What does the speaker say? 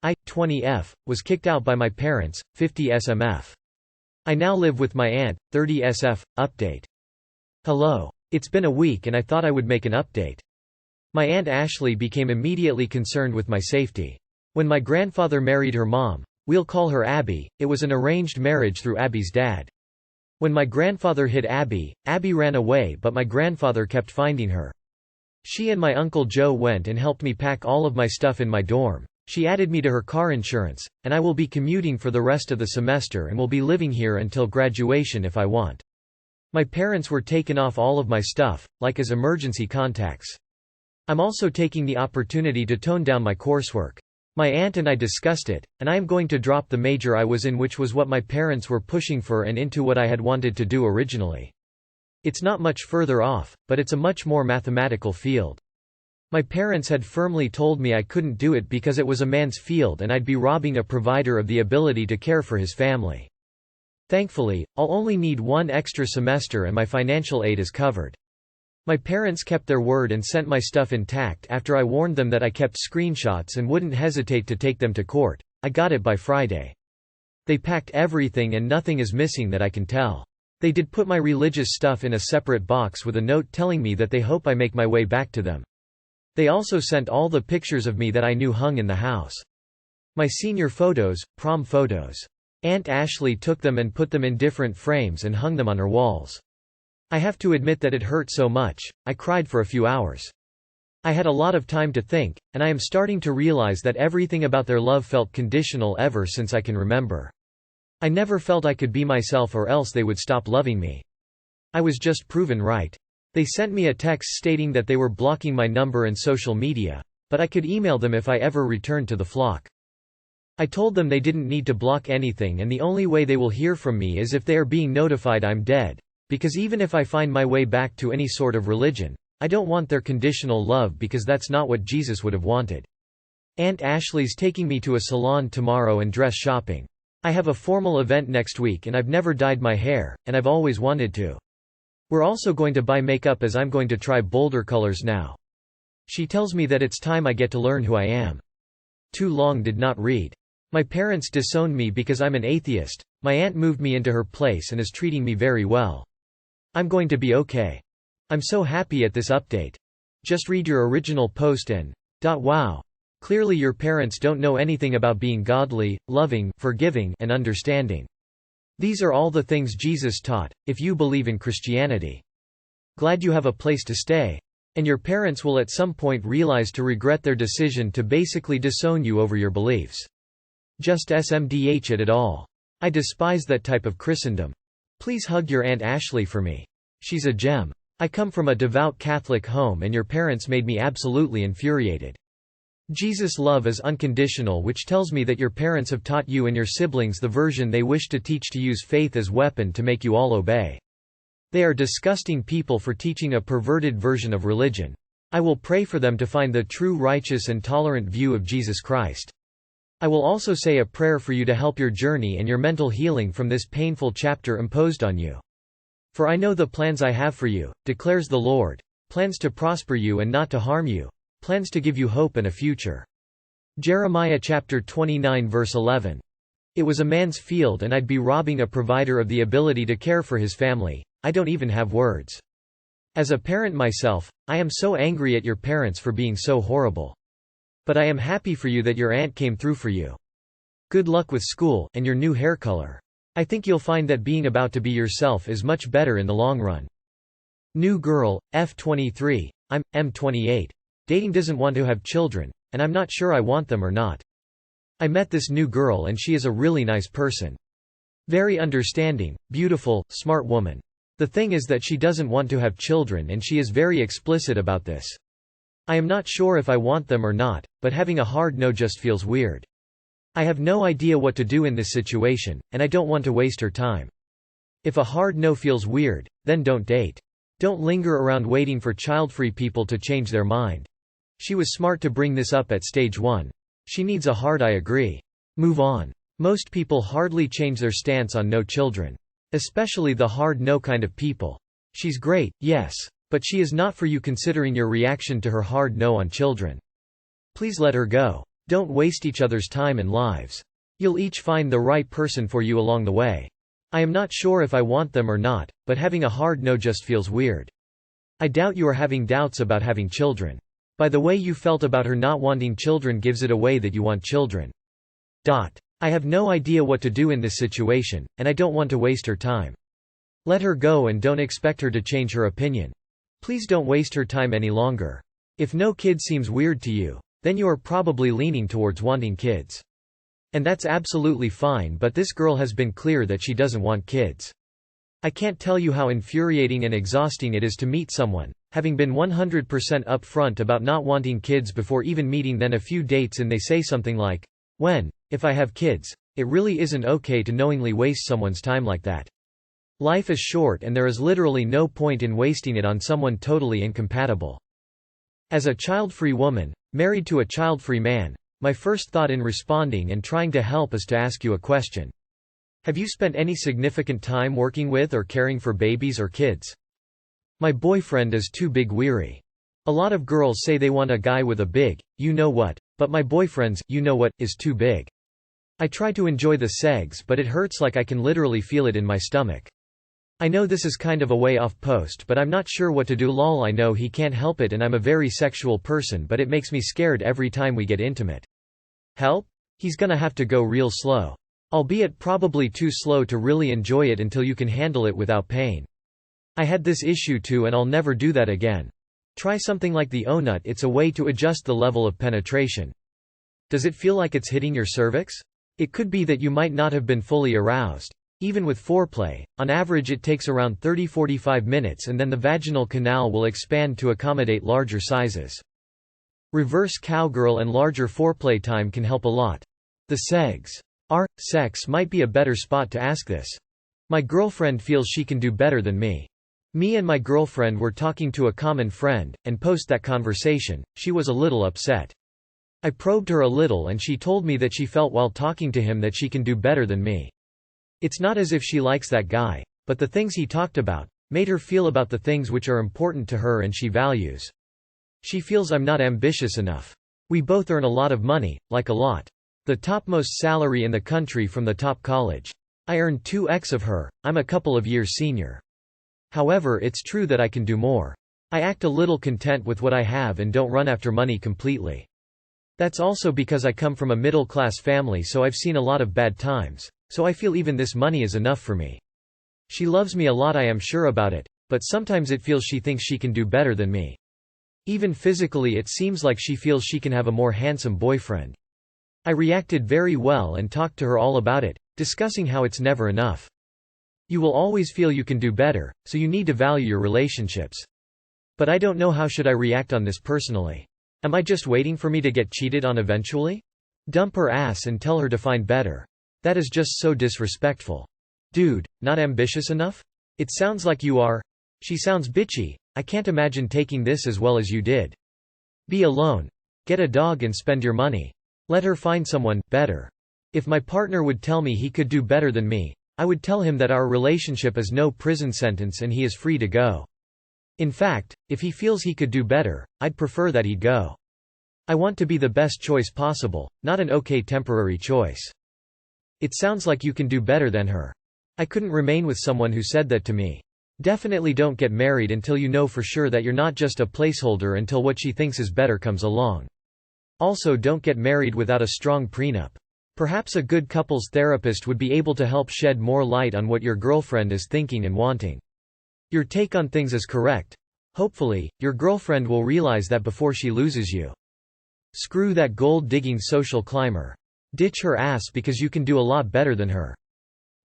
I, 20F, was kicked out by my parents, 50 SMF. I now live with my aunt, 30 SF. Update. Hello. It's been a week and I thought I would make an update. My Aunt Ashley became immediately concerned with my safety. When my grandfather married her mom, we'll call her Abby, it was an arranged marriage through Abby's dad. When my grandfather hid Abby, Abby ran away but my grandfather kept finding her. She and my Uncle Joe went and helped me pack all of my stuff in my dorm. She added me to her car insurance, and I will be commuting for the rest of the semester and will be living here until graduation if I want. My parents were taken off all of my stuff, like as emergency contacts. I'm also taking the opportunity to tone down my coursework. My aunt and I discussed it, and I am going to drop the major I was in, which was what my parents were pushing for, and into what I had wanted to do originally. It's not much further off, but it's a much more mathematical field. My parents had firmly told me I couldn't do it because it was a man's field and I'd be robbing a provider of the ability to care for his family. Thankfully, I'll only need one extra semester and my financial aid is covered. My parents kept their word and sent my stuff intact after I warned them that I kept screenshots and wouldn't hesitate to take them to court. I got it by Friday. They packed everything and nothing is missing that I can tell. They did put my religious stuff in a separate box with a note telling me that they hope I make my way back to them. They also sent all the pictures of me that I knew hung in the house. My senior photos, prom photos. Aunt Ashley took them and put them in different frames and hung them on her walls. I have to admit that it hurt so much, I cried for a few hours. I had a lot of time to think, and I am starting to realize that everything about their love felt conditional ever since I can remember. I never felt I could be myself or else they would stop loving me. I was just proven right. They sent me a text stating that they were blocking my number and social media, but I could email them if I ever returned to the flock. I told them they didn't need to block anything and the only way they will hear from me is if they are being notified I'm dead, because even if I find my way back to any sort of religion, I don't want their conditional love because that's not what Jesus would have wanted. Aunt Ashley's taking me to a salon tomorrow and dress shopping. I have a formal event next week and I've never dyed my hair, and I've always wanted to. We're also going to buy makeup as I'm going to try bolder colors now. She tells me that it's time I get to learn who I am. Too long did not read. My parents disowned me because I'm an atheist. My aunt moved me into her place and is treating me very well. I'm going to be okay. I'm so happy at this update. Just read your original post and wow. Clearly your parents don't know anything about being godly, loving, forgiving, and understanding. These are all the things Jesus taught, if you believe in Christianity. Glad you have a place to stay. And your parents will at some point realize to regret their decision to basically disown you over your beliefs. Just SMDH it all. I despise that type of Christendom. Please hug your Aunt Ashley for me. She's a gem. I come from a devout Catholic home and your parents made me absolutely infuriated. Jesus' love is unconditional, which tells me that your parents have taught you and your siblings the version they wish to teach, to use faith as weapon to make you all obey. They are disgusting people for teaching a perverted version of religion. I will pray for them to find the true righteous and tolerant view of Jesus Christ. I will also say a prayer for you to help your journey and your mental healing from this painful chapter imposed on you. For I know the plans I have for you, declares the Lord, plans to prosper you and not to harm you, plans to give you hope and a future. Jeremiah chapter 29 verse 11. It was a man's field and I'd be robbing a provider of the ability to care for his family. I don't even have words. As a parent myself, I am so angry at your parents for being so horrible. But I am happy for you that your aunt came through for you. Good luck with school and your new hair color. I think you'll find that being about to be yourself is much better in the long run. New girl, F23. I'm M28. Dating doesn't want to have children, and I'm not sure I want them or not. I met this new girl and she is a really nice person. Very understanding, beautiful, smart woman. The thing is that she doesn't want to have children and she is very explicit about this. I am not sure if I want them or not, but having a hard no just feels weird. I have no idea what to do in this situation, and I don't want to waste her time. If a hard no feels weird, then don't date. Don't linger around waiting for child-free people to change their mind. She was smart to bring this up at stage 1. She needs a hard I agree. Move on. Most people hardly change their stance on no children. Especially the hard no kind of people. She's great, yes, but she is not for you considering your reaction to her hard no on children. Please let her go. Don't waste each other's time and lives. You'll each find the right person for you along the way. I am not sure if I want them or not, but having a hard no just feels weird. I doubt you are having doubts about having children. By the way you felt about her not wanting children gives it away that you want children. I have no idea what to do in this situation, and I don't want to waste her time. Let her go and don't expect her to change her opinion. Please don't waste her time any longer. If no kid seems weird to you, then you are probably leaning towards wanting kids. And that's absolutely fine, but this girl has been clear that she doesn't want kids. I can't tell you how infuriating and exhausting it is to meet someone, having been 100% upfront about not wanting kids before even meeting, then a few dates and they say something like, "When, if I have kids." It really isn't okay to knowingly waste someone's time like that. Life is short and there is literally no point in wasting it on someone totally incompatible. As a child-free woman, married to a child-free man, my first thought in responding and trying to help is to ask you a question. Have you spent any significant time working with or caring for babies or kids? My boyfriend is too big weary. A lot of girls say they want a guy with a big, you know what, but my boyfriend's, you know what, is too big. I try to enjoy the sex, but it hurts like I can literally feel it in my stomach. I know this is kind of a way off post, but I'm not sure what to do. Lol, I know he can't help it and I'm a very sexual person, but it makes me scared every time we get intimate. Help? He's gonna have to go real slow. Albeit probably too slow to really enjoy it until you can handle it without pain. I had this issue too and I'll never do that again. Try something like the O-nut. It's a way to adjust the level of penetration. Does it feel like it's hitting your cervix? It could be that you might not have been fully aroused. Even with foreplay, on average it takes around 30–45 minutes and then the vaginal canal will expand to accommodate larger sizes. Reverse cowgirl and larger foreplay time can help a lot. The sex might be a better spot to ask this. My girlfriend feels she can do better than me. Me and my girlfriend were talking to a common friend, and post that conversation, she was a little upset. I probed her a little and she told me that she felt while talking to him that she can do better than me. It's not as if she likes that guy, but the things he talked about made her feel about the things which are important to her and she values. She feels I'm not ambitious enough. We both earn a lot of money, like a lot. The topmost salary in the country from the top college. I earn 2x of her, I'm a couple of years senior. However, it's true that I can do more. I act a little content with what I have and don't run after money completely. That's also because I come from a middle-class family, so I've seen a lot of bad times. So I feel even this money is enough for me. She loves me a lot, I am sure about it, but sometimes it feels she thinks she can do better than me. Even physically it seems like she feels she can have a more handsome boyfriend. I reacted very well and talked to her all about it, discussing how it's never enough. You will always feel you can do better, so you need to value your relationships. But I don't know how should I react on this personally. Am I just waiting for me to get cheated on eventually? Dump her ass and tell her to find better. That is just so disrespectful. Dude, not ambitious enough? It sounds like you are. She sounds bitchy. I can't imagine taking this as well as you did. Be alone. Get a dog and spend your money. Let her find someone better. If my partner would tell me he could do better than me, I would tell him that our relationship is no prison sentence and he is free to go. In fact, if he feels he could do better, I'd prefer that he'd go. I want to be the best choice possible, not an okay temporary choice. It sounds like you can do better than her. I couldn't remain with someone who said that to me. Definitely don't get married until you know for sure that you're not just a placeholder until what she thinks is better comes along. Also, don't get married without a strong prenup. Perhaps a good couples therapist would be able to help shed more light on what your girlfriend is thinking and wanting. Your take on things is correct. Hopefully, your girlfriend will realize that before she loses you. Screw that gold-digging social climber. Ditch her ass because you can do a lot better than her.